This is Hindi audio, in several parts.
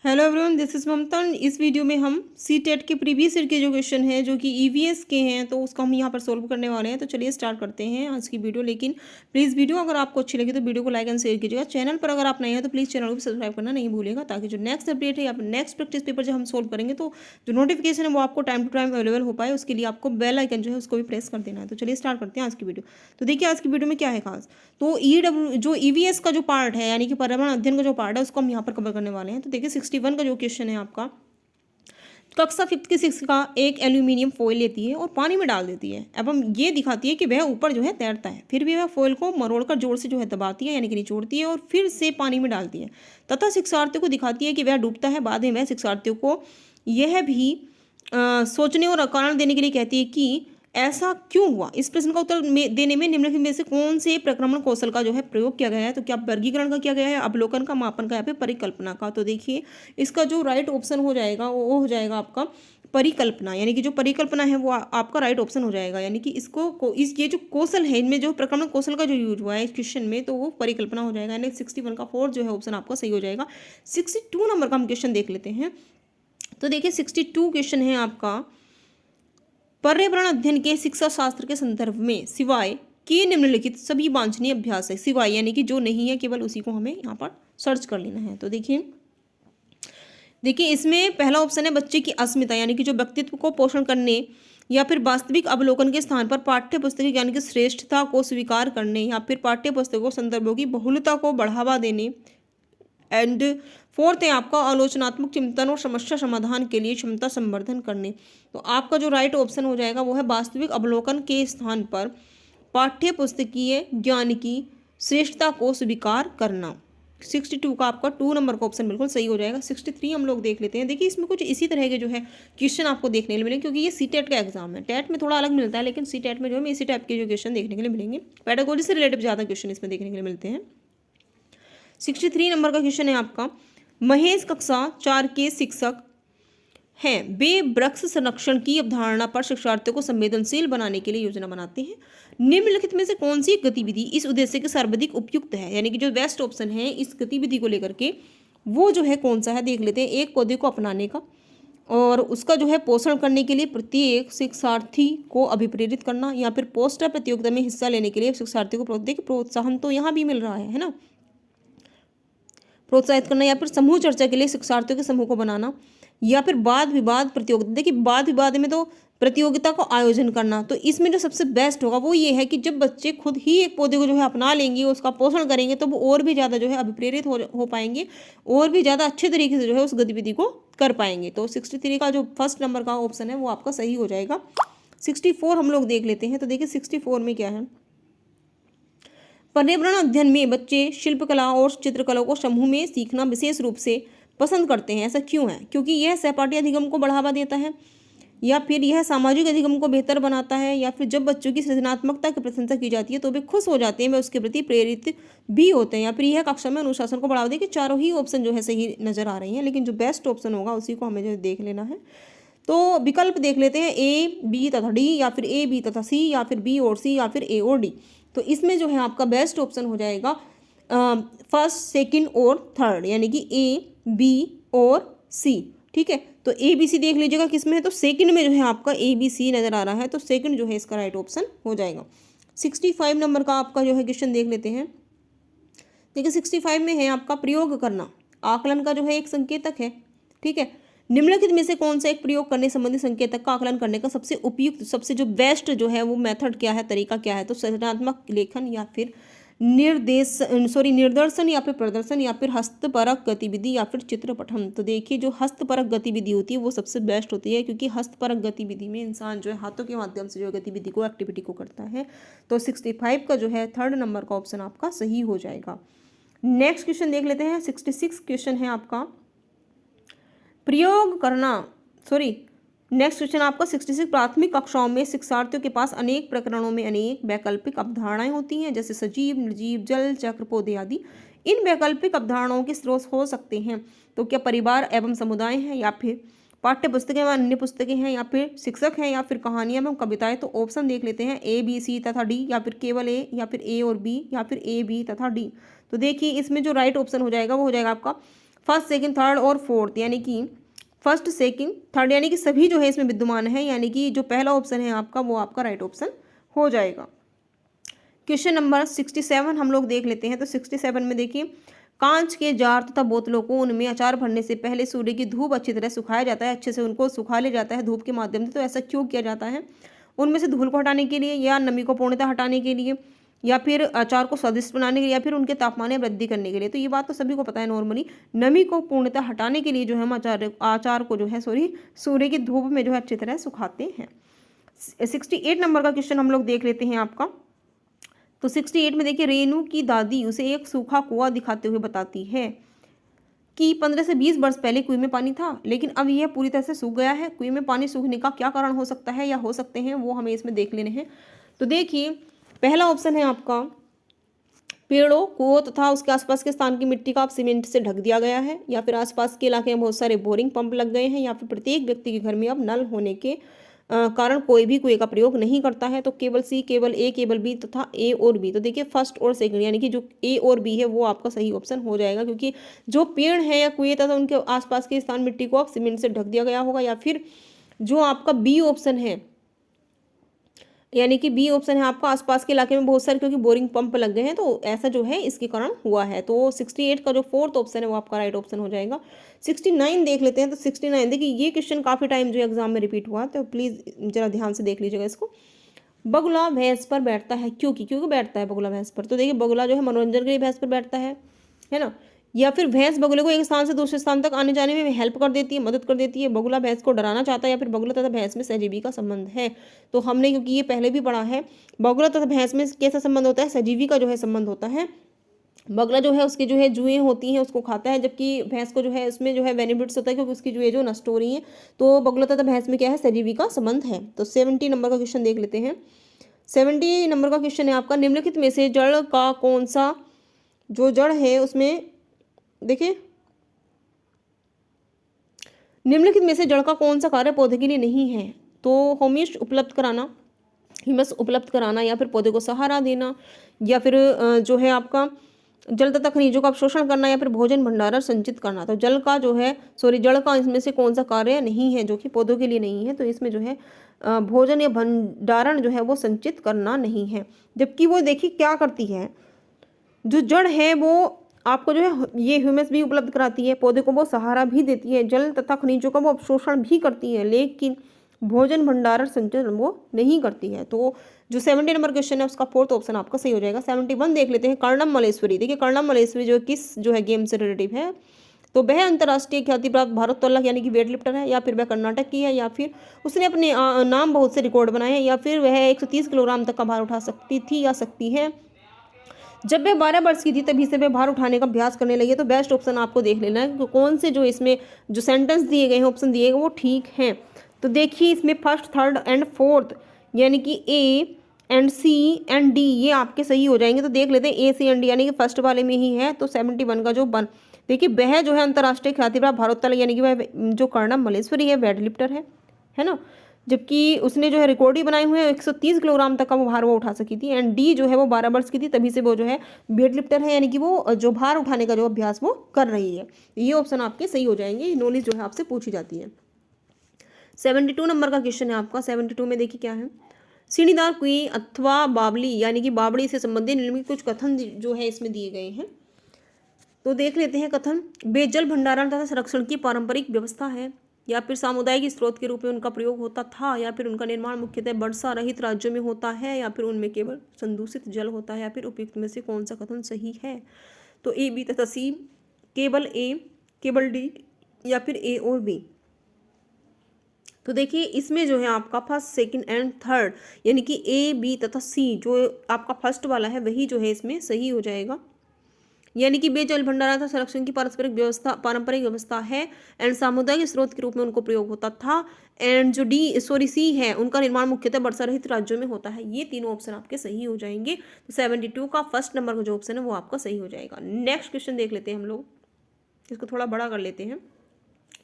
हेलो एवरीवन, दिस इज ममता। इस वीडियो में हम सी टेट के प्रीवियस ईयर के जो क्वेश्चन हैं जो कि ईवीएस के हैं तो उसको हम यहाँ पर सोल्व करने वाले हैं। तो चलिए स्टार्ट करते हैं आज की वीडियो। लेकिन प्लीज़ वीडियो अगर आपको अच्छी लगी तो वीडियो को लाइक एंड शेयर कीजिएगा। चैनल पर अगर आप नए हैं तो प्लीज़ चैनल को भी सब्सक्राइब करना नहीं भूलिएगा, ताकि जो नेक्स्ट अपडेट है या फिर नेक्स्ट प्रैक्टिस पेपर जब हम सोल्व करेंगे तो जो नोटिफिकेशन है वो आपको टाइम टू टाइम अवेलेबल हो पाए, उसके लिए आपको बेल आइकन जो है उसको भी प्रेस कर देना है। तो चलिए स्टार्ट करते हैं आज की वीडियो। तो देखिए आज की वीडियो में क्या है खास, तो जो ईवीएस का जो पार्ट है यानी कि पर्यावरण अध्ययन का जो पार्ट है उसको हम यहाँ पर कवर करने वाले हैं। तो देखिए 61 का जो क्वेश्चन है आपका, कक्षा 5th की शिक्षिका एक एल्यूमिनियम फॉइल लेती है और पानी में डाल देती है एवं ये दिखाती है कि वह ऊपर जो है तैरता है। फिर भी वह फॉइल को मरोड़कर जोर से जो है दबाती है यानी कि निचोड़ती है और फिर से पानी में डालती है तथा शिक्षार्थियों को दिखाती है कि वह डूबता है। बाद में वह शिक्षार्थियों को यह भी सोचने और कारण देने के लिए कहती है कि ऐसा क्यों हुआ। इस प्रश्न का उत्तर देने में निम्नलिखित में से कौन से प्रक्रमण कौशल का जो है प्रयोग किया गया है। तो क्या वर्गीकरण का किया गया है, अवलोकन का, मापन का या फिर परिकल्पना का। तो देखिए इसका जो राइट ऑप्शन हो जाएगा वो हो जाएगा आपका परिकल्पना, यानी कि जो परिकल्पना है वो आपका राइट ऑप्शन हो जाएगा। यानी कि इस ये जो कौशल है इनमें जो प्रक्रमण कौशल का जो यूज हुआ है इस क्वेश्चन में तो वो परिकल्पना हो जाएगा। यानी 61 का 4 जो है ऑप्शन आपका सही हो जाएगा। 62 नंबर का हम क्वेश्चन देख लेते हैं। तो देखिए 62 क्वेश्चन है आपका, पर्यावरण अध्ययन के शिक्षा शास्त्र के संदर्भ में सिवाय के निम्नलिखित सभी वांछनीय अभ्यास है। सिवाय यानी कि जो नहीं है केवल उसी को हमें यहाँ पर सर्च कर लेना है। तो देखिए इसमें पहला ऑप्शन है बच्चे की अस्मिता, यानी कि जो व्यक्तित्व को पोषण करने या फिर वास्तविक अवलोकन के स्थान पर पाठ्य पुस्तक ज्ञान की श्रेष्ठता को स्वीकार करने या फिर पाठ्य पुस्तकों संदर्भों की बहुलता को बढ़ावा देने। एंड फोर्थ है आपका आलोचनात्मक चिंतन और समस्या समाधान के लिए क्षमता संवर्धन करने। तो आपका जो राइट ऑप्शन हो जाएगा वो है वास्तविक अवलोकन के स्थान पर पाठ्य पुस्तकीय ज्ञान की श्रेष्ठता को स्वीकार करना। 62 का आपका 2 नंबर का ऑप्शन बिल्कुल सही हो जाएगा। 63 हम लोग देख लेते हैं। देखिए इसमें कुछ इसी तरह के जो है क्वेश्चन आपको देखने को मिलेंगे, क्योंकि ये सी टेट का एग्जाम है। टेट में थोड़ा अलग मिलता है लेकिन सी टेट में जो है इसी टाइप के जो क्वेश्चन देखने के लिए मिलेंगे। पेडागोजी से रिलेटेड ज़्यादा क्वेश्चन इसमें देखने के लिए मिलते हैं। 63 नंबर का क्वेश्चन है आपका, महेश कक्षा 4 के शिक्षक हैं, वे वृक्ष संरक्षण की अवधारणा पर शिक्षार्थियों को संवेदनशील बनाने के लिए योजना बनाते हैं। निम्नलिखित में से कौन सी गतिविधि इस उद्देश्य के सर्वाधिक उपयुक्त है, यानी कि जो बेस्ट ऑप्शन है इस गतिविधि को लेकर के वो जो है कौन सा है देख लेते हैं। एक पौधे को अपनाने का और उसका जो है पोषण करने के लिए प्रत्येक शिक्षार्थी को अभिप्रेरित करना, या फिर पोस्टर प्रतियोगिता में हिस्सा लेने के लिए शिक्षार्थियों को प्रोत्साहन तो यहाँ भी मिल रहा है ना, प्रोत्साहित करना, या फिर समूह चर्चा के लिए शिक्षार्थियों के समूह को बनाना, या फिर वाद विवाद प्रतियोगिता। देखिए वाद विवाद में तो प्रतियोगिता को आयोजन करना। तो इसमें जो सबसे बेस्ट होगा वो ये है कि जब बच्चे खुद ही एक पौधे को जो है अपना लेंगे, उसका पोषण करेंगे, तो वो और भी ज़्यादा जो है अभिप्रेरित हो पाएंगे और भी ज़्यादा अच्छे तरीके से जो है उस गतिविधि को कर पाएंगे। तो 63 का जो फर्स्ट नंबर का ऑप्शन है वो आपका सही हो जाएगा। 64 हम लोग देख लेते हैं। तो देखिए 64 में क्या है, पर्यावरण अध्ययन में बच्चे शिल्पकला और चित्रकला को समूह में सीखना विशेष रूप से पसंद करते हैं। ऐसा क्यों है? क्योंकि यह सहपाठी अधिगम को बढ़ावा देता है, या फिर यह सामाजिक अधिगम को बेहतर बनाता है, या फिर जब बच्चों की सृजनात्मकता की प्रशंसा की जाती है तो वे खुश हो जाते हैं, वे उसके प्रति प्रेरित भी होते हैं, या फिर यह कक्षा में अनुशासन को बढ़ावा देगी। चारों ही ऑप्शन जो है सही नजर आ रही हैं, लेकिन जो बेस्ट ऑप्शन होगा उसी को हमें जो देख लेना है। तो विकल्प देख लेते हैं, ए बी तथा डी, या फिर ए बी तथा सी, या फिर बी और सी, या फिर ए और डी। तो इसमें जो है आपका बेस्ट ऑप्शन हो जाएगा फर्स्ट, सेकंड और थर्ड, यानी कि ए बी और सी। ठीक है, तो ए बी सी देख लीजिएगा किस में है, तो सेकंड में जो है आपका ए बी सी नजर आ रहा है, तो सेकंड जो है इसका राइट ऑप्शन हो जाएगा। 65 नंबर का आपका जो है क्वेश्चन देख लेते हैं। देखिए 65 में है आपका प्रयोग करना आकलन का जो है एक संकेतक है। ठीक है, निम्नलिखित में से कौन सा एक प्रयोग करने संबंधी संकेतक का आकलन करने का सबसे उपयुक्त, सबसे जो बेस्ट जो है वो मेथड क्या है, तरीका क्या है। तो सृजनात्मक लेखन, या फिर निर्दर्शन, या फिर प्रदर्शन, या फिर हस्तपरक गतिविधि, या फिर चित्रपठन। तो देखिए जो हस्तपरक गतिविधि होती है वो सबसे बेस्ट होती है, क्योंकि हस्तपरक गतिविधि में इंसान जो है हाथों के माध्यम से जो गतिविधि को, एक्टिविटी को करता है। तो 65 का जो है थर्ड नंबर का ऑप्शन आपका सही हो जाएगा। नेक्स्ट क्वेश्चन देख लेते हैं। 66 क्वेश्चन है आपका, नेक्स्ट क्वेश्चन आपका 66, प्राथमिक कक्षाओं में शिक्षार्थियों के पास अनेक प्रकरणों में अनेक वैकल्पिक अवधारणाएं होती हैं, जैसे सजीव, निर्जीव, जल चक्र, पौधे आदि। इन वैकल्पिक अवधारणाओं के स्रोत हो सकते हैं। तो क्या परिवार एवं समुदाय हैं, या फिर पाठ्य पुस्तकें व अन्य पुस्तकें हैं, या फिर शिक्षक हैं, या फिर कहानियां एवं कविताएं। तो ऑप्शन देख लेते हैं, ए बी सी तथा डी, या फिर केवल ए, या फिर ए और बी, या फिर ए बी तथा डी। तो देखिए इसमें जो राइट ऑप्शन हो जाएगा वो हो जाएगा आपका फर्स्ट सेकंड थर्ड और फोर्थ, यानी कि फर्स्ट सेकंड थर्ड यानी कि सभी जो है इसमें विद्यमान है, यानी कि जो पहला ऑप्शन है आपका वो आपका राइट ऑप्शन हो जाएगा। क्वेश्चन नंबर 67 हम लोग देख लेते हैं। तो 67 में देखिए, कांच के जार तथा बोतलों को उनमें अचार भरने से पहले सूर्य की धूप अच्छी तरह सुखाया जाता है, अच्छे से उनको सुखा लिया जाता है धूप के माध्यम से। तो ऐसा क्यों किया जाता है? उनमें से धूल को हटाने के लिए, या नमी को पूर्णतः हटाने के लिए, या फिर अचार को स्वादिष्ट बनाने के लिए, या फिर उनके तापमान में वृद्धि करने के लिए। तो ये बात तो सभी को पता है नॉर्मली, नमी को पूर्णतः हटाने के लिए जो है हम अचार को जो है सूर्य की धूप में जो है अच्छी तरह सुखाते हैं। 68 नंबर का क्वेश्चन हम लोग देख लेते हैं आपका। तो 68 में देखिए, रेनू की दादी उसे एक सूखा कुआं दिखाते हुए बताती है कि 15 से 20 वर्ष पहले कुएं में पानी था, लेकिन अब यह पूरी तरह से सूख गया है। कुएं में पानी सूखने का क्या कारण हो सकता है या हो सकते हैं, वो हमें इसमें देख लेने हैं। तो देखिए, पहला ऑप्शन है आपका, पेड़ों कुओं तथा उसके आसपास के स्थान की मिट्टी का सीमेंट से ढक दिया गया है, या फिर आसपास के इलाके में बहुत सारे बोरिंग पंप लग गए हैं, या फिर प्रत्येक व्यक्ति के घर में अब नल होने के कारण कोई भी कुएं का प्रयोग नहीं करता है। तो केवल सी, केवल ए, केवल बी तथा ए और बी। तो देखिए, फर्स्ट और सेकंड यानी कि जो ए और बी है वो आपका सही ऑप्शन हो जाएगा, क्योंकि जो पेड़ है या कुएं तथा उनके आसपास के स्थान मिट्टी को सीमेंट से ढक दिया गया होगा, या फिर जो आपका बी ऑप्शन है, यानी कि बी ऑप्शन है आपका, आसपास के इलाके में बहुत सारे क्योंकि बोरिंग पंप लग गए हैं, तो ऐसा जो है इसके कारण हुआ है। तो 68 का जो फोर्थ ऑप्शन है वो आपका राइट ऑप्शन हो जाएगा। 69 देख लेते हैं। तो 69 देखिए, ये क्वेश्चन काफ़ी टाइम जो एग्जाम में रिपीट हुआ, तो प्लीज़ जरा ध्यान से देख लीजिएगा इसको। बगुला भैंस पर बैठता है क्योंकि बैठता है बगुला भैंस पर? तो देखिए, बगुला जो है मनोरंजन के लिए भैंस पर बैठता है ना, या फिर भैंस बगुले को एक स्थान से दूसरे स्थान तक आने जाने में हेल्प कर देती है, मदद कर देती है। बगुला भैंस को डराना चाहता है, या फिर बगुला तथा भैंस में सहजीवी का संबंध है। तो हमने क्योंकि ये पहले भी पढ़ा है, बगुला तथा भैंस में कैसा संबंध होता है? सहजीवी का जो है संबंध होता है। बगुला जो है उसकी जो है जुएं होती हैं उसको खाता है, जबकि भैंस को जो है उसमें जो है बेनिफिट्स होता है क्योंकि उसकी जुएं जो नष्ट हो रही हैं। तो बगुला तथा भैंस में क्या है? सहजीवी का संबंध है। तो 70 नंबर का क्वेश्चन देख लेते हैं। 70 नंबर का क्वेश्चन है आपका, निम्नलिखित में से जड़ का कौन सा, जो जड़ है उसमें देखिए, निम्नलिखित में से जड़ का कौन सा कार्य पौधे के लिए नहीं है? तो ह्यूमस उपलब्ध कराना, या फिर पौधे को सहारा देना, या फिर जो है आपका जल तथा खनिजों का अवशोषण करना, या फिर भोजन भंडारण संचित करना। तो जल का जो है जड़ का इसमें से कौन सा कार्य नहीं है जो कि पौधों के लिए नहीं है? तो इसमें जो है भोजन या भंडारण जो है वो संचित करना नहीं है। जबकि वो देखिए क्या करती है, जो जड़ है वो आपको जो है ये ह्यूमस भी उपलब्ध कराती है, पौधे को वो सहारा भी देती है, जल तथा खनिजों का वो अवशोषण भी करती है, लेकिन भोजन भंडारण संचरण वो नहीं करती है। तो जो 70 नंबर क्वेश्चन है उसका फोर्थ ऑप्शन आपका सही हो जाएगा। 71 देख लेते हैं, कर्णम मलेश्वरी। देखिए, कर्णम मलेश्वरी जो किस जो है गेम से रिलेटिव है? तो वह अंतर्राष्ट्रीय ख्याति प्राप्त भारोत्तोलक यानी कि वेट लिफ्टर है, या फिर वह कर्नाटक की है, या फिर उसने अपने नाम बहुत से रिकॉर्ड बनाए हैं, या फिर वह 130 किलोग्राम तक का भार उठा सकती थी या सकती है। जब वह 12 वर्ष की थी तभी से वह भार उठाने का अभ्यास करने लगी। तो बेस्ट ऑप्शन आपको देख लेना है कि कौन से जो इसमें जो सेंटेंस दिए गए हैं, ऑप्शन दिए गए वो ठीक हैं। तो देखिए, इसमें फर्स्ट थर्ड एंड फोर्थ यानी कि A and C and D ये आपके सही हो जाएंगे। तो देख लेते हैं ए सी एंड डी, यानी कि फर्स्ट वाले में ही है। तो 71 का जो देखिए, वह जो है अंतर्राष्ट्रीय ख्याति प्राप्त भारोत्तोलक यानी कि वह जो कर्णम मलेश्वरी है वेट लिफ्टर है ना, जबकि उसने जो है रिकॉर्ड ही बनाए हुए हैं, 130 किलोग्राम तक का वो भार वो उठा सकी थी। एंड डी जो है वो 12 वर्ष की थी तभी से वो जो है वेट लिफ्टर है, यानी कि वो जो भार उठाने का जो अभ्यास वो कर रही है। ये ऑप्शन आपके सही हो जाएंगे, नॉलेज जो है आपसे पूछी जाती है। 72 नंबर का क्वेश्चन है आपका। 72 में देखिए क्या है, सीढ़ीदार कुएं अथवा बावली यानी कि बावड़ी से संबंधित निम्नलिखित कुछ कथन जो है इसमें दिए गए हैं। तो देख लेते हैं कथन। बेजल भंडारण तथा संरक्षण की पारंपरिक व्यवस्था है, या फिर सामुदायिक स्रोत के रूप में उनका प्रयोग होता था, या फिर उनका निर्माण मुख्यतः वर्षा रहित राज्यों में होता है, या फिर उनमें केवल संदूषित जल होता है, या फिर उपयुक्त में से कौन सा कथन सही है? तो ए बी तथा सी, केवल ए, केवल डी, या फिर ए और बी। तो देखिए, इसमें जो है आपका फर्स्ट सेकंड एंड थर्ड यानी कि ए बी तथा सी जो आपका फर्स्ट वाला है वही जो है इसमें सही हो जाएगा, यानी कि बेजल भंडारण तथा संरक्षण की पारंपरिक व्यवस्था है, एंड सामुदायिक स्रोत के रूप में उनको प्रयोग होता था, एंड जो सी है उनका निर्माण मुख्यतः वर्षा रहित राज्यों में होता है। ये तीनों ऑप्शन आपके सही हो जाएंगे। तो 72 का फर्स्ट नंबर का जो ऑप्शन है वो आपका सही हो जाएगा। नेक्स्ट क्वेश्चन देख लेते हैं हम लोग, इसको थोड़ा बड़ा कर लेते हैं,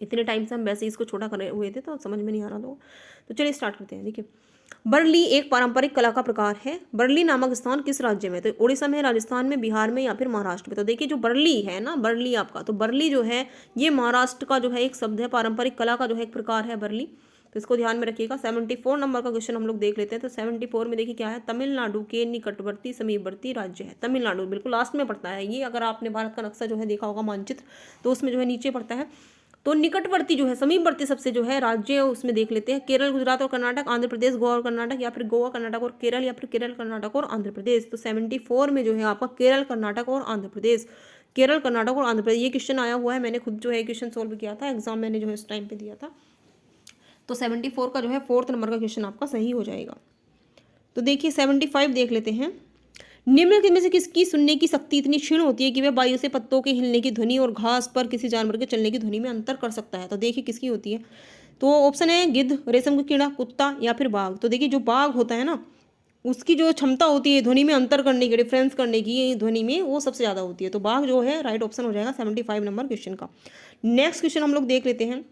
इतने टाइम से हम वैसे इसको छोटा करे हुए थे तो समझ में नहीं आ रहा था। तो चलिए स्टार्ट करते हैं। देखिए, बरली एक पारंपरिक कला का प्रकार है। बरली नामक स्थान किस राज्य में? तो उड़ीसा में, राजस्थान में, बिहार में या फिर महाराष्ट्र में। तो देखिए जो बरली है ना, बरली आपका, तो बरली जो है ये महाराष्ट्र का जो है एक शब्द है, पारंपरिक कला का जो है एक प्रकार है बरली। तो इसको ध्यान में रखिएगा। 74 नंबर का क्वेश्चन हम लोग देख लेते हैं। तो 74 में देखिए क्या है, तमिलनाडु के निकटवर्ती समीपवर्ती राज्य है तमिलनाडु, बिल्कुल लास्ट में पड़ता है ये। अगर आपने भारत का नक्शा जो है देखा होगा, मानचित्र, तो उसमें जो है नीचे पड़ता है। तो निकटवर्ती जो है, समीपवर्ती सबसे जो है राज्य उसमें देख लेते हैं, केरल, गुजरात और कर्नाटक, आंध्र प्रदेश, गोवा और कर्नाटक, या फिर गोवा, कर्नाटक और केरल, या फिर केरल, कर्नाटक और आंध्र प्रदेश। तो 74 में जो है आपका केरल, कर्नाटक और आंध्र प्रदेश, केरल, कर्नाटक और आंध्र प्रदेश, ये क्वेश्चन आया हुआ है। मैंने खुद जो है क्वेश्चन सोल्व किया था, एग्जाम मैंने जो है उस टाइम पे दिया था। तो 74 का जो है 4th नंबर का क्वेश्चन आपका सही हो जाएगा। तो देखिए 75 देख लेते हैं। निम्नलिखित में से किसकी सुनने की शक्ति इतनी क्षीण होती है कि वह वायु से पत्तों के हिलने की ध्वनि और घास पर किसी जानवर के चलने की ध्वनि में अंतर कर सकता है? तो देखिए किसकी होती है। तो ऑप्शन है गिद्ध, रेशम का कीड़ा, कुत्ता या फिर बाघ। तो देखिए जो बाघ होता है ना, उसकी जो क्षमता होती है ध्वनि में अंतर करने की, डिफरेंस करने की ध्वनि में, वो सबसे ज़्यादा होती है। तो बाघ जो है राइट ऑप्शन हो जाएगा 75 नंबर क्वेश्चन का। नेक्स्ट क्वेश्चन हम लोग देख लेते हैं।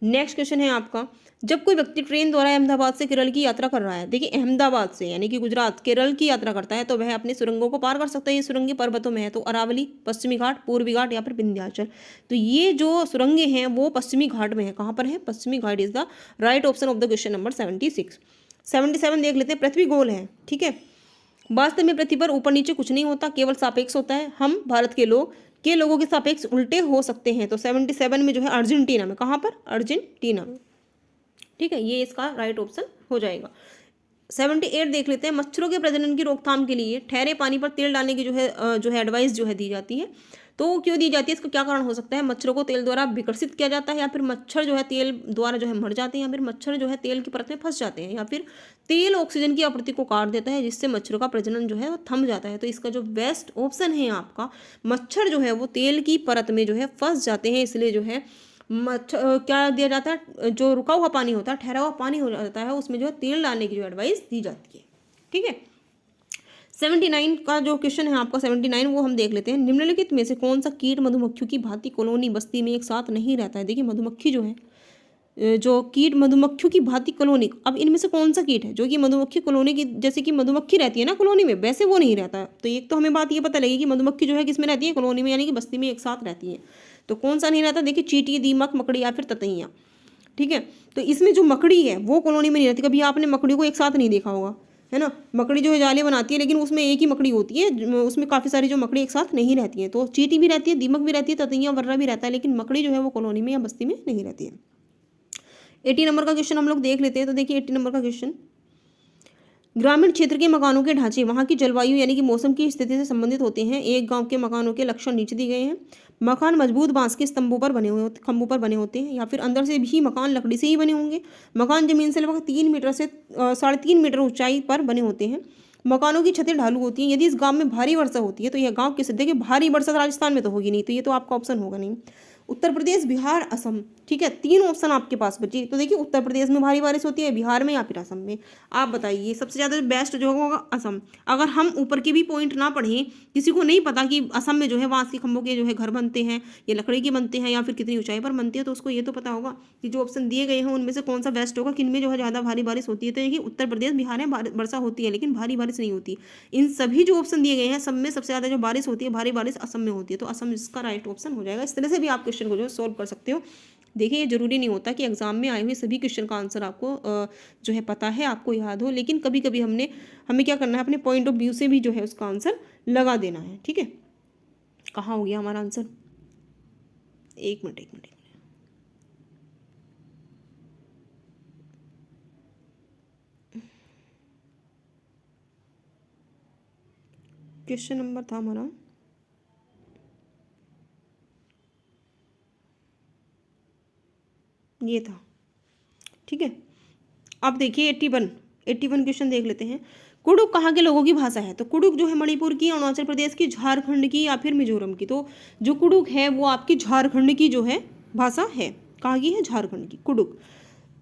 नेक्स्ट क्वेश्चन है आपका, जब कोई व्यक्ति ट्रेन द्वारा अहमदाबाद से केरल की यात्रा कर रहा है, देखिए अहमदाबाद से यानी कि गुजरात, केरल की यात्रा करता है, तो वह अपने सुरंगों को पार कर सकता है। ये सुरंगें पर्वतों में है, तो अरावली, पश्चिमी घाट, पूर्वी घाट या फिर विंध्याचल। तो ये जो सुरंगें हैं वो पश्चिमी घाट में है। कहाँ पर है? पश्चिमी घाट is the right option of the question number 76। 77 देख लेते हैं। पृथ्वी गोल है, ठीक है। वास्तव में पृथ्वी पर ऊपर नीचे कुछ नहीं होता, केवल सापेक्ष होता है। हम भारत के लोगों के सापेक्ष उल्टे हो सकते हैं। तो 77 में जो है अर्जेंटीना में, कहाँ पर? अर्जेंटीना में, ठीक है, ये इसका राइट ऑप्शन हो जाएगा। 78 देख लेते हैं। मच्छरों के प्रजनन की रोकथाम के लिए ठहरे पानी पर तेल डालने की जो है एडवाइस जो है दी जाती है। तो क्यों दी जाती है? इसका क्या कारण हो सकता है? मच्छरों को तेल द्वारा विकसित किया जाता है, या फिर मच्छर जो है तेल द्वारा जो है मर जाते हैं, या फिर मच्छर जो है तेल की परत में फंस जाते हैं, या फिर तेल ऑक्सीजन की आपूर्ति को काट देता है, जिससे मच्छरों का प्रजनन जो है वो थम जाता है। तो इसका जो बेस्ट ऑप्शन है आपका, मच्छर जो है वो तेल की परत में जो है फंस जाते हैं, इसलिए जो है मच्छर क्या दिया जाता है, जो रुका हुआ पानी होता है, ठहरा हुआ पानी हो जाता है, उसमें जो है तेल डालने की जो एडवाइस दी जाती है, ठीक है। 79 का जो क्वेश्चन है आपका 79, वो हम देख लेते हैं। निम्नलिखित में से कौन सा कीट मधुमक्खियों की भांति कॉलोनी बस्ती में एक साथ नहीं रहता है? देखिए मधुमक्खी जो है, जो कीट मधुमक्खियों की भांति कॉलोनी, अब इनमें से कौन सा कीट है जो कि मधुमक्खी कॉलोनी की, जैसे कि मधुमक्खी रहती है ना कॉलोनी में, वैसे वो नहीं रहता है। तो एक तो हमें बात ये पता लगी कि मधुमक्खी जो है किसमें रहती है? कॉलोनी में, यानी कि बस्ती में एक साथ रहती है। तो कौन सा नहीं रहता? देखिए चींटी, दीमक, मकड़ी या फिर ततैया, ठीक है। तो इसमें जो मकड़ी है वो कॉलोनी में नहीं रहती। कभी आपने मकड़ी को एक साथ नहीं देखा होगा, है ना। मकड़ी जो है जाले बनाती है, लेकिन उसमें एक ही मकड़ी होती है, उसमें काफ़ी सारी जो मकड़ी एक साथ नहीं रहती है। तो चींटी भी रहती है, दीमक भी रहती है, ततैया वर्रा भी रहता है, लेकिन मकड़ी जो है वो कॉलोनी में या बस्ती में नहीं रहती है। 80 नंबर का क्वेश्चन हम लोग देख लेते हैं। तो देखिए 80 नंबर का क्वेश्चन, ग्रामीण क्षेत्र के मकानों के ढांचे वहाँ की जलवायु यानी कि मौसम की स्थिति से संबंधित होते हैं। एक गांव के मकानों के लक्षण नीचे दिए गए हैं। मकान मजबूत बांस के स्तंभों पर बने हुए खंभों पर बने होते हैं, या फिर अंदर से भी मकान लकड़ी से ही बने होंगे। मकान जमीन से लगभग 3 मीटर से 3.5 मीटर ऊंचाई पर बने होते हैं। मकानों की छतें ढालू होती हैं। यदि इस गांव में भारी वर्षा होती है तो यह गांव किस, देखिए भारी वर्षा राजस्थान में तो होगी नहीं, तो ये तो आपका ऑप्शन होगा नहीं। उत्तर प्रदेश, बिहार, असम, ठीक है, 3 ऑप्शन आपके पास बची। तो देखिए उत्तर प्रदेश में भारी बारिश होती है, बिहार में या फिर असम में। आप बताइए सबसे ज़्यादा बेस्ट जो होगा असम। अगर हम ऊपर के भी पॉइंट ना पढ़ें, किसी को नहीं पता कि असम में जो है बांस के खंभों के जो है घर बनते हैं, या लकड़ी के बनते हैं, या फिर कितनी ऊंचाई पर बनते हैं, तो उसको ये तो पता होगा कि जो ऑप्शन दिए गए हैं उनमें से कौन सा बेस्ट होगा, किन में जो है ज़्यादा भारी बारिश होती है। तो देखिए उत्तर प्रदेश, बिहार में वर्षा होती है लेकिन भारी बारिश नहीं होती। इन सभी जो ऑप्शन दिए गए हैं सब में सबसे ज़्यादा जो बारिश होती है, भारी बारिश असम में होती है। तो असम इसका राइट ऑप्शन हो जाएगा। इस तरह से भी आप क्वेश्चन को जो है सोल्व कर सकते हो। देखिए ये जरूरी नहीं होता कि एग्जाम में आए हुए सभी क्वेश्चन का आंसर आपको जो है पता है, आपको याद हो, लेकिन कभी कभी हमें क्या करना है, अपने पॉइंट ऑफ व्यू से भी जो है उसका आंसर लगा देना है, ठीक है। कहाँ हो गया हमारा आंसर? एक मिनट। क्वेश्चन नंबर था हमारा ये था, ठीक है। अब देखिए 81 क्वेश्चन देख लेते हैं। कुडुक कहाँ के लोगों की भाषा है? तो कुडुक जो है मणिपुर की, अरुणाचल प्रदेश की, झारखंड की या फिर मिजोरम की। तो जो कुडुक है वो आपकी झारखंड की जो है भाषा है। कहाँ की है? झारखंड की कुडुक,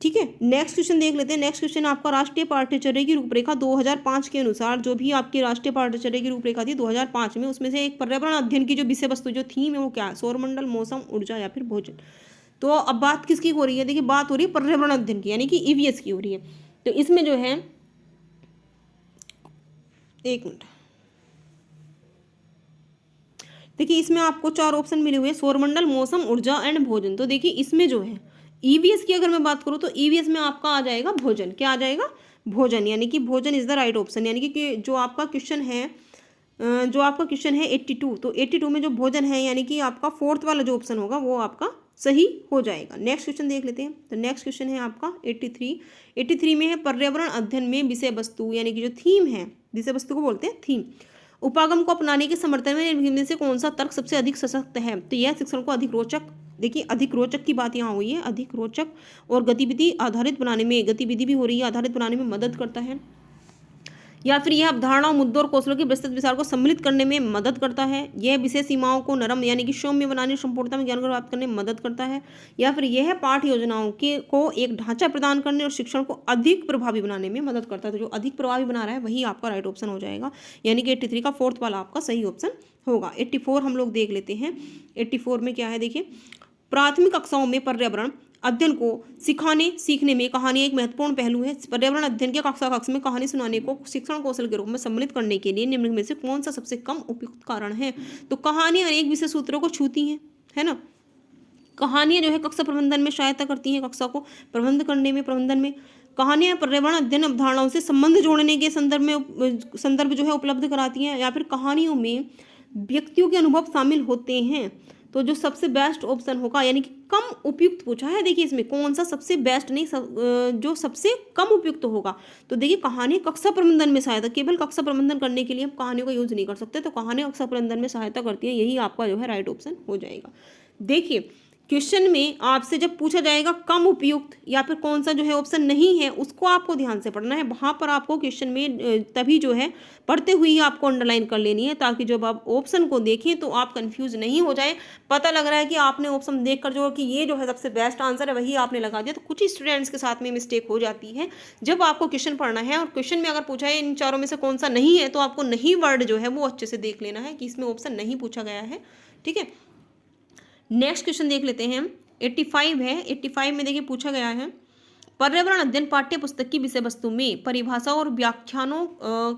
ठीक है। नेक्स्ट क्वेश्चन देख लेते हैं। नेक्स्ट क्वेश्चन आपका राष्ट्रीय पाठ्यचर्या की रूपरेखा 2005 के अनुसार, जो भी आपकी राष्ट्रीय पाठ्यचर्या की रूपरेखा थी 2005 में, उसमें से एक पर्यावरण अध्ययन की जो विषय वस्तु जो थीम है वो क्या है? सौरमंडल, मौसम, ऊर्जा या फिर भोजन। तो अब बात किसकी हो रही है? देखिए बात हो रही है पर्यावरण अध्ययन की, यानी कि ईवीएस की हो रही है। तो इसमें जो है, एक मिनट, देखिए इसमें आपको 4 ऑप्शन मिले हुए हैं, सौरमंडल, मौसम, ऊर्जा एंड भोजन। तो देखिए इसमें जो है ईवीएस की अगर मैं बात करूँ तो ईवीएस में आपका आ जाएगा भोजन। क्या आ जाएगा? भोजन, यानी कि भोजन इज द राइट ऑप्शन। यानी कि जो आपका क्वेश्चन है 82, तो 82 में जो भोजन है यानी कि आपका फोर्थ वाला जो ऑप्शन होगा वो आपका सही हो जाएगा। नेक्स्ट क्वेश्चन देख लेते हैं। तो नेक्स्ट क्वेश्चन है आपका 83 में है पर्यावरण अध्ययन में विषय वस्तु, यानी कि जो थीम है, विषय वस्तु को बोलते हैं थीम, उपागम को अपनाने के समर्थन में निम्न से कौन सा तर्क सबसे अधिक सशक्त है? तो यह शिक्षण को अधिक रोचक, देखिए अधिक रोचक की बात यहाँ हुई है, अधिक रोचक और गतिविधि आधारित बनाने में, गतिविधि भी हो रही है, आधारित बनाने में मदद करता है, या फिर यह अवधारणाओं, मुद्दों और कौशलों के विस्तृत विचार को सम्मिलित करने में मदद करता है, यह विषय सीमाओं को नरम यानी कि सौम्य बनाने, संपूर्णता में ज्ञान को प्राप्त करने में मदद करता है, या फिर यह पाठ योजनाओं के को एक ढांचा प्रदान करने और शिक्षण को अधिक प्रभावी बनाने में मदद करता है। तो जो अधिक प्रभावी बना रहा है वही आपका राइट ऑप्शन हो जाएगा, यानी कि 83 का फोर्थ वाला आपका सही ऑप्शन होगा। 84 हम लोग देख लेते हैं। 84 में क्या है देखिए, प्राथमिक कक्षाओं में पर्यावरण अध्ययन को सिखाने सीखने में कहानी एक महत्वपूर्ण पहलू है। पर्यावरण अध्ययन के कक्षा में कहानी सुनाने को शिक्षण कौशल के रूप में सम्मिलित करने के लिए निम्न में से कौन सा सबसे कम उपयुक्त कारण है? तो कहानी अनेक विषय सूत्रों को छूती हैं, है ना। कहानियां जो है कक्षा प्रबंधन में सहायता करती हैं, कक्षा को प्रबंध करने में, प्रबंधन में। कहानियां पर्यावरण अध्ययन अवधारणाओं से संबंध जोड़ने के संदर्भ जो है उपलब्ध कराती हैं, या फिर कहानियों में व्यक्तियों के अनुभव शामिल होते हैं। तो जो सबसे बेस्ट ऑप्शन होगा, यानी कि कम उपयुक्त पूछा है, देखिए इसमें कौन सा सबसे बेस्ट नहीं, जो सबसे कम उपयुक्त होगा। तो देखिए कहानी कक्षा प्रबंधन में सहायता, केवल कक्षा प्रबंधन करने के लिए हम कहानियों का यूज नहीं कर सकते, तो कहानी कक्षा प्रबंधन में सहायता करती है, यही आपका जो है राइट ऑप्शन हो जाएगा। देखिए क्वेश्चन में आपसे जब पूछा जाएगा कम उपयुक्त या फिर कौन सा जो है ऑप्शन नहीं है, उसको आपको ध्यान से पढ़ना है। वहाँ पर आपको क्वेश्चन में तभी जो है पढ़ते हुए ही आपको अंडरलाइन कर लेनी है, ताकि जब आप ऑप्शन को देखें तो आप कंफ्यूज नहीं हो जाए। पता लग रहा है कि आपने ऑप्शन देखकर जो कि ये जो है सबसे बेस्ट आंसर है वही आपने लगा दिया, तो कुछ स्टूडेंट्स के साथ में मिस्टेक हो जाती है। जब आपको क्वेश्चन पढ़ना है और क्वेश्चन में अगर पूछा है इन चारों में से कौन सा नहीं है, तो आपको नहीं वर्ड जो है वो अच्छे से देख लेना है कि इसमें ऑप्शन नहीं पूछा गया है, ठीक है। नेक्स्ट क्वेश्चन देख लेते हैं। 85 है। 85 में देखिए पूछा गया है पर्यावरण अध्ययन पाठ्य पुस्तक की विषय वस्तु में परिभाषा और व्याख्यानों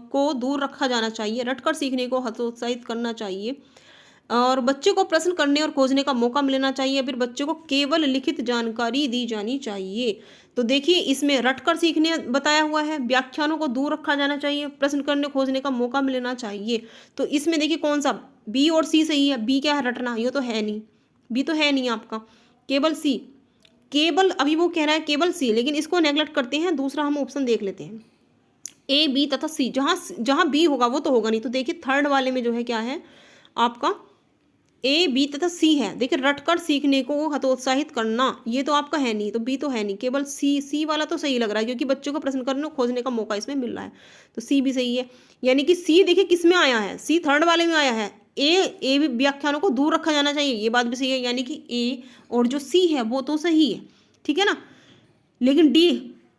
को दूर रखा जाना चाहिए, रटकर सीखने को हतोत्साहित करना चाहिए, और बच्चे को प्रश्न करने और खोजने का मौका मिलना चाहिए, फिर बच्चे को केवल लिखित जानकारी दी जानी चाहिए। तो देखिए इसमें रटकर सीखने बताया हुआ है, व्याख्यानों को दूर रखा जाना चाहिए, प्रश्न करने खोजने का मौका मिलना चाहिए। तो इसमें देखिए कौन सा, बी और सी सही है। बी क्या है, रटना, ये तो है नहीं, बी तो है नहीं आपका, केवल सी, केवल अभी वो कह रहा है केवल सी, लेकिन इसको नेगलेक्ट करते हैं। दूसरा हम ऑप्शन देख लेते हैं, ए बी तथा सी। जहां बी होगा वो तो होगा नहीं। तो देखिए थर्ड वाले में जो है क्या है आपका, ए बी तथा सी है। देखिए रटकर सीखने को हतोत्साहित करना, ये तो आपका है नहीं, तो बी तो है नहीं, केवल सी वाला तो सही लग रहा है, क्योंकि बच्चों को प्रश्न करने और खोजने का मौका इसमें मिल रहा है, तो सी भी सही है। यानी कि सी देखिए किस में आया है, सी थर्ड वाले में आया है। ए व्याख्यानों को दूर रखा जाना चाहिए, ये बात भी सही है, यानी कि ए और जो सी है वो तो सही है, ठीक है ना। लेकिन डी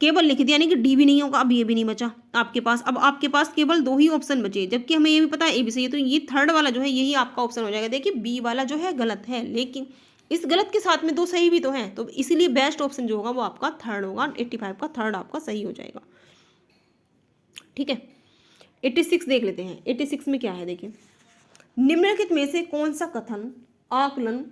केवल लिख दिया, यानी कि डी भी नहीं होगा। अब ये भी नहीं बचा आपके पास, अब आपके पास केवल 2 ही ऑप्शन बचे, जबकि हमें ये भी पता है ए भी सही है। तो ये थर्ड वाला जो है यही आपका ऑप्शन हो जाएगा। देखिए बी वाला जो है गलत है, लेकिन इस गलत के साथ में 2 सही भी तो हैं, तो इसीलिए बेस्ट ऑप्शन जो होगा वो आपका थर्ड होगा। 85 का थर्ड आपका सही हो जाएगा, ठीक है। 86 देख लेते हैं। 86 में क्या है देखिए, निम्नलिखित में से कौन सा कथन आकलन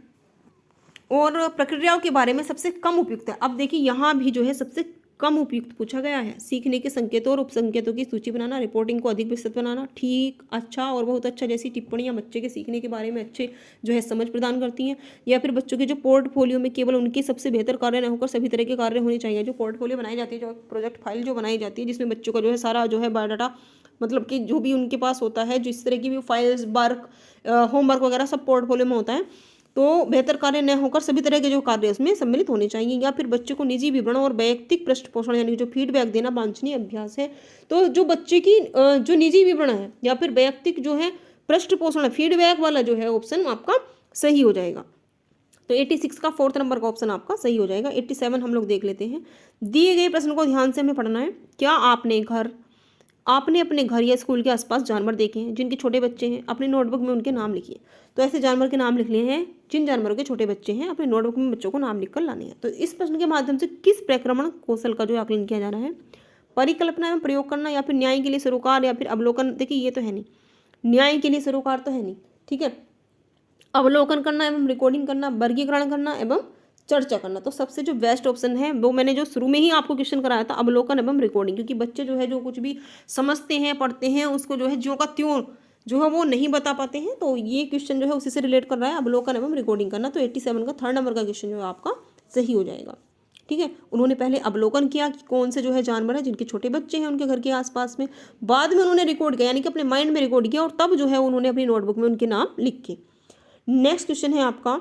और प्रक्रियाओं के बारे में सबसे कम उपयुक्त है? अब देखिए यहाँ भी जो है सबसे कम उपयुक्त पूछा गया है। सीखने के संकेतों और उपसंकेतों की सूची बनाना, रिपोर्टिंग को अधिक विस्तृत बनाना, ठीक, अच्छा और बहुत अच्छा जैसी टिप्पणियां बच्चे के सीखने के बारे में अच्छे जो है समझ प्रदान करती हैं, या फिर बच्चों के जो पोर्टफोलियो में केवल उनके सबसे बेहतर कार्य न होकर सभी तरह के कार्य होने चाहिए। जो पोर्टफोलियो बनाई जाती है, जो प्रोजेक्ट फाइल जो बनाई जाती है, जिसमें बच्चों का जो है सारा जो है बायोडाटा, मतलब कि जो भी उनके पास होता है, जिस तरह की भी फाइल्स, वर्क, होमवर्क वगैरह सब पोर्टफोलियो में होता है, तो बेहतर कार्य न होकर सभी तरह के जो कार्य उसमें सम्मिलित होने चाहिए। या फिर बच्चे को निजी विवरण और वैयक्तिक पृष्ठपोषण यानी जो फीडबैक देना वांछनीय अभ्यास है। तो जो बच्चे की जो निजी विवरण है या फिर वैयक्तिक जो है पृष्ठपोषण, फीडबैक वाला जो है ऑप्शन आपका सही हो जाएगा। तो 86 का 4th नंबर का ऑप्शन आपका सही हो जाएगा। 87 हम लोग देख लेते हैं। दिए गए प्रश्न को ध्यान से हमें पढ़ना है। क्या आपने अपने घर या स्कूल के आसपास जानवर देखे हैं जिनके छोटे बच्चे हैं? अपनी नोटबुक में उनके नाम लिखिए। तो ऐसे जानवर के नाम लिख लिए हैं जिन जानवरों के छोटे बच्चे हैं, अपने नोटबुक में बच्चों को नाम लिखकर लाने हैं। तो इस प्रश्न के माध्यम से किस प्रक्रमण कौशल का जो आकलन किया जा रहा है? परिकल्पना में प्रयोग करना या फिर न्याय के लिए सरोकार या फिर अवलोकन, देखिए ये तो है नहीं, न्याय के लिए सरोकार तो है नहीं, ठीक है। अवलोकन करना एवं रिकॉर्डिंग करना, वर्गीकरण करना एवं चर्चा करना। तो सबसे जो बेस्ट ऑप्शन है वो मैंने जो शुरू में ही आपको क्वेश्चन कराया था, अवलोकन एवं रिकॉर्डिंग, क्योंकि बच्चे जो है जो कुछ भी समझते हैं पढ़ते हैं उसको जो है ज्यों का त्यों जो है वो नहीं बता पाते हैं। तो ये क्वेश्चन जो है उसी से रिलेट कर रहा है, अवलोकन एवं रिकॉर्डिंग करना। तो 87 का 3rd नंबर का क्वेश्चन जो है आपका सही हो जाएगा, ठीक है। उन्होंने पहले अवलोकन किया कि कौन से जो है जानवर है जिनके छोटे बच्चे हैं उनके घर के आसपास में, बाद में उन्होंने रिकॉर्ड किया यानी कि अपने माइंड में रिकॉर्ड किया और तब जो है उन्होंने अपनी नोटबुक में उनके नाम लिखे। नेक्स्ट क्वेश्चन है आपका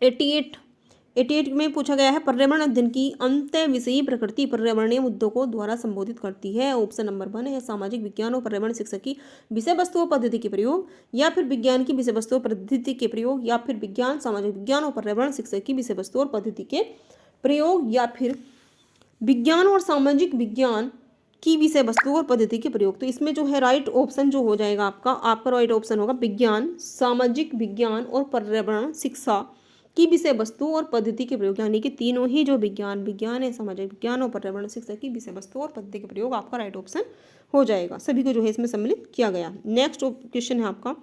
88 में पूछा गया है, पर्यावरण अध्ययन की अंतः विषयी प्रकृति पर्यावरणीय मुद्दों को द्वारा संबोधित करती है। ऑप्शन नंबर 1 है सामाजिक विज्ञान और पर्यावरण शिक्षा की विषय वस्तु और पद्धति के प्रयोग, या फिर विज्ञान की विषय वस्तु और पद्धति के प्रयोग, या फिर विज्ञान सामाजिक विज्ञान और पर्यावरण शिक्षा की विषय वस्तु और पद्धति के प्रयोग, या फिर विज्ञान और सामाजिक विज्ञान की विषय वस्तु और पद्धति के प्रयोग। तो इसमें जो है राइट ऑप्शन जो हो जाएगा आपका राइट ऑप्शन होगा विज्ञान सामाजिक विज्ञान और पर्यावरण शिक्षा की विषय वस्तु और पद्धति के प्रयोग, यानी कि तीनों ही जो विज्ञान है, सामाजिक विज्ञान और पर्यावरण शिक्षा की विषय वस्तु और पद्धति के प्रयोग आपका राइट ऑप्शन हो जाएगा। सभी को जो है इसमें सम्मिलित किया गया। नेक्स्ट क्वेश्चन है आपका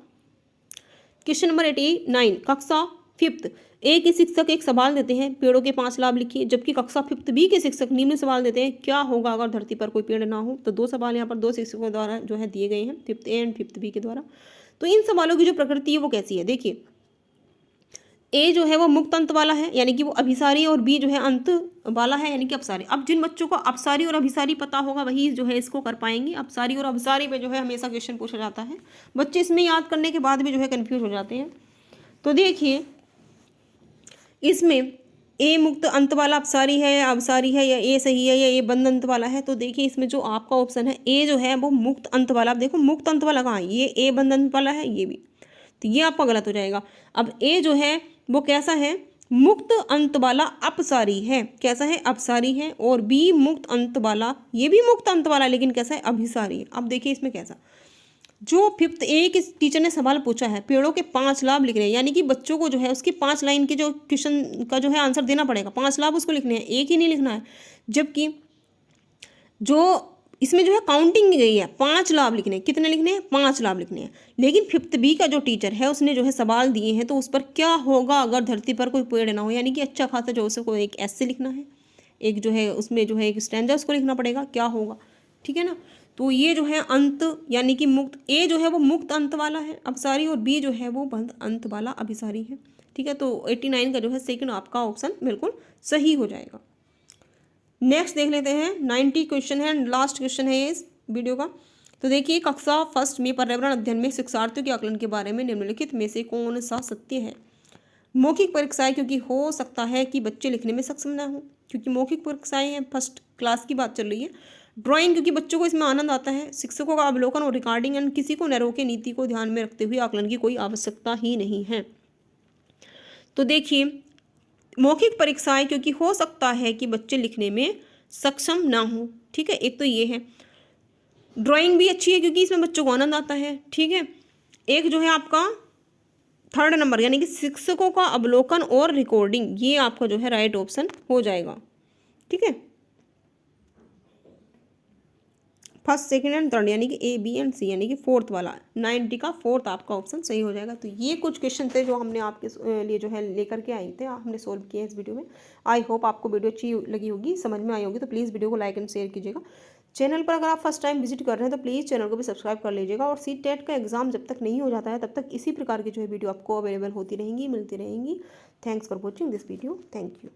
क्वेश्चन नंबर 89, कक्षा 5th ए के शिक्षक एक सवाल देते हैं, पेड़ों के 5 लाभ लिखिए, जबकि कक्षा 5th बी के शिक्षक निम्न सवाल देते हैं, क्या होगा अगर धरती पर कोई पेड़ ना हो। तो 2 सवाल यहाँ पर 2 शिक्षकों द्वारा जो है दिए गए हैं, 5th A and 5th B के द्वारा। तो इन सवालों की जो प्रकृति है वो कैसी है, देखिए ए जो है वो मुक्त अंत वाला है यानी कि वो अभिसारी, और बी जो है अंत वाला है यानी कि अपसारी। अब जिन बच्चों को अपसारी और अभिसारी पता होगा वही जो है इसको कर पाएंगे। अपसारी और अभिसारी पे जो है हमेशा क्वेश्चन पूछा जाता है, बच्चे इसमें याद करने के बाद भी जो है कन्फ्यूज हो जाते हैं। तो देखिए इसमें ए मुक्त अंत वाला अपसारी है या अवसारी है, या ए सही है या ए बंद अंत वाला है। तो देखिए इसमें जो आपका ऑप्शन है ए जो है वो मुक्त अंत वाला। अब देखो मुक्त अंत वाला कहाँ है, ये ए बंद अंत वाला है, ये भी, तो ये आपका गलत हो जाएगा। अब ए जो है वो कैसा है, मुक्त अंत वाला अपसारी है, कैसा है, अपसारी है। और बी मुक्त अंत वाला, ये भी मुक्त अंत वाला लेकिन कैसा है, अभिसारी है। अब देखिए इसमें कैसा, जो 5th ए के टीचर ने सवाल पूछा है, पेड़ों के 5 लाभ लिख रहे हैं, यानी कि बच्चों को जो है उसकी 5 लाइन के जो क्वेश्चन का जो है आंसर देना पड़ेगा, 5 लाभ उसको लिखने हैं, एक ही नहीं लिखना है। जबकि जो इसमें जो है काउंटिंग गई है, 5 लाभ लिखने हैं, कितने लिखने हैं, 5 लाभ लिखने हैं। लेकिन 5th बी का जो टीचर है उसने जो है सवाल दिए हैं, तो उस पर क्या होगा अगर धरती पर कोई पेड़ ना हो, यानी कि अच्छा खासा जो उसको एक ऐसे लिखना है, एक जो है उसमें जो है एक स्टैंजा उसको लिखना पड़ेगा, क्या होगा, ठीक है ना। तो ये जो है अंत यानी कि मुक्त, ए जो है वो मुक्त अंत वाला है अपसारी, और बी जो है वो बंद अंत वाला अभिसारी है, ठीक है। तो 89 का जो है सेकंड आपका ऑप्शन बिल्कुल सही हो जाएगा। नेक्स्ट देख लेते हैं 90 क्वेश्चन है, लास्ट क्वेश्चन है इस वीडियो का। तो देखिए कक्षा 1st में पर्यावरण अध्ययन में शिक्षार्थियों के आकलन के बारे में निम्नलिखित में से कौन सा सत्य है। मौखिक परीक्षाएं, क्योंकि हो सकता है कि बच्चे लिखने में सक्षम ना हो, क्योंकि मौखिक परीक्षाएं हैं, 1st क्लास की बात चल रही है। ड्राइंग, क्योंकि बच्चों को इसमें आनंद आता है। शिक्षकों का अवलोकन और रिकॉर्डिंग, एंड किसी को न रोके नीति को ध्यान में रखते हुए आकलन की कोई आवश्यकता ही नहीं है। तो देखिए मौखिक परीक्षाएं, क्योंकि हो सकता है कि बच्चे लिखने में सक्षम ना हो, ठीक है, एक तो ये है। ड्राइंग भी अच्छी है क्योंकि इसमें बच्चों को आनंद आता है, ठीक है। एक जो है आपका 3rd नंबर यानी कि शिक्षकों का अवलोकन और रिकॉर्डिंग, ये आपका जो है राइट ऑप्शन हो जाएगा, ठीक है। 1st, 2nd एंड 3rd यानी कि ए बी एंड सी यानी कि 4th वाला 90 का 4th आपका ऑप्शन सही हो जाएगा। तो ये कुछ क्वेश्चन थे जो हमने आपके लिए जो है लेकर के आए थे, हमने सोल्व किए इस वीडियो में। आई होप आपको वीडियो अच्छी लगी होगी, समझ में आई होगी। तो प्लीज़ वीडियो को लाइक एंड शेयर कीजिएगा। चैनल पर अगर आप फर्स्ट टाइम विजिट कर रहे हैं तो प्लीज़ चैनल को भी सब्सक्राइब कर लीजिएगा। और CTET का एग्जाम जब तक नहीं हो जाता है तब तक इसी प्रकार की जो है वीडियो आपको अवेलेबल होती रहेंगी, मिलती रहेंगी। Thanks for watching this video, thank you.